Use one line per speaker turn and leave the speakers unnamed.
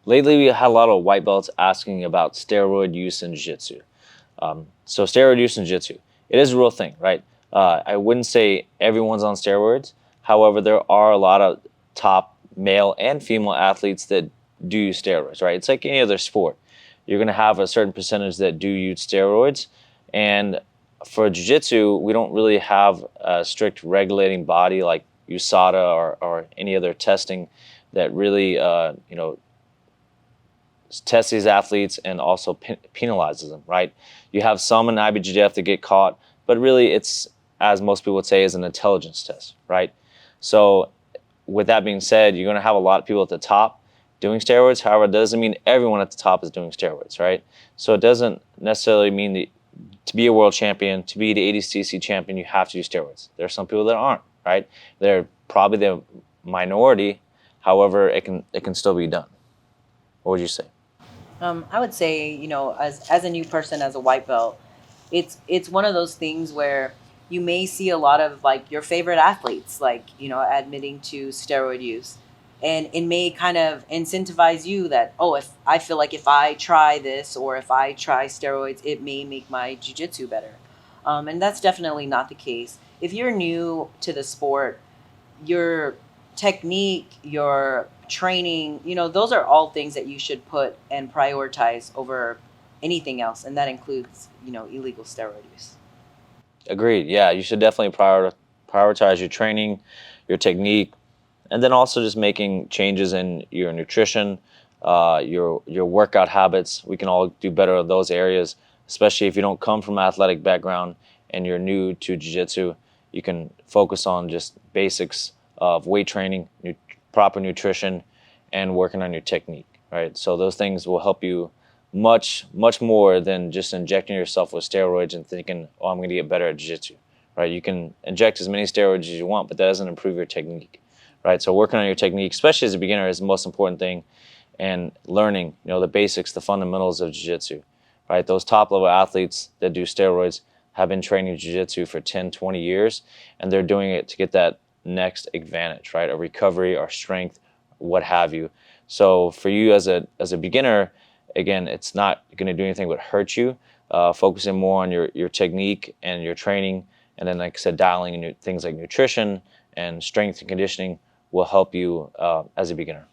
lately we had a lot of white belts asking about steroid use in jiu-jitsu. So steroid use in jiu-jitsu, it is a real thing, right? I wouldn't say everyone's on steroids. However, there are a lot of top male and female athletes that do use steroids, right? It's like any other sport. You're going to have a certain percentage that do use steroids. And for jiu-jitsu, we don't really have a strict regulating body like USADA or any other testing that really, tests these athletes and also penalizes them, right? You have some in IBJJF that get caught, but really it's, as most people would say, is an intelligence test, right? So with that being said, you're going to have a lot of people at the top doing steroids. However, it doesn't mean everyone at the top is doing steroids, right? So it doesn't necessarily mean that to be a world champion, to be the ADCC champion, you have to use steroids. There are some people that aren't, right? They're probably the minority. However, it can still be done. What would you say?
I would say, as a new person, as a white belt, it's one of those things where you may see a lot of like your favorite athletes, like, admitting to steroid use. And it may kind of incentivize you that, oh, if I feel like if I try this or if I try steroids, it may make my jujitsu better. And that's definitely not the case. If you're new to the sport, your technique, your training, those are all things that you should put and prioritize over anything else. And that includes, illegal steroid use.
Agreed. Yeah, you should definitely prioritize your training, your technique, and then also just making changes in your nutrition, your workout habits. We can all do better in those areas, especially if you don't come from an athletic background and you're new to jiu-jitsu. You can focus on just basics of weight training, proper nutrition, and working on your technique, right? So those things will help you much more than just injecting yourself with steroids and thinking, oh, I'm going to get better at jiu-jitsu, right? You can inject as many steroids as you want, but that doesn't improve your technique, right? So working on your technique, especially as a beginner, is the most important thing, and learning, the basics, the fundamentals of jiu-jitsu, right? Those top-level athletes that do steroids have been training jiu-jitsu for 10, 20 years, and they're doing it to get that next advantage, right? A recovery or strength, what have you. So for you as a beginner, again, it's not going to do anything but hurt you. Focusing more on your technique and your training, and then, like I said, dialing in things like nutrition and strength and conditioning will help you as a beginner.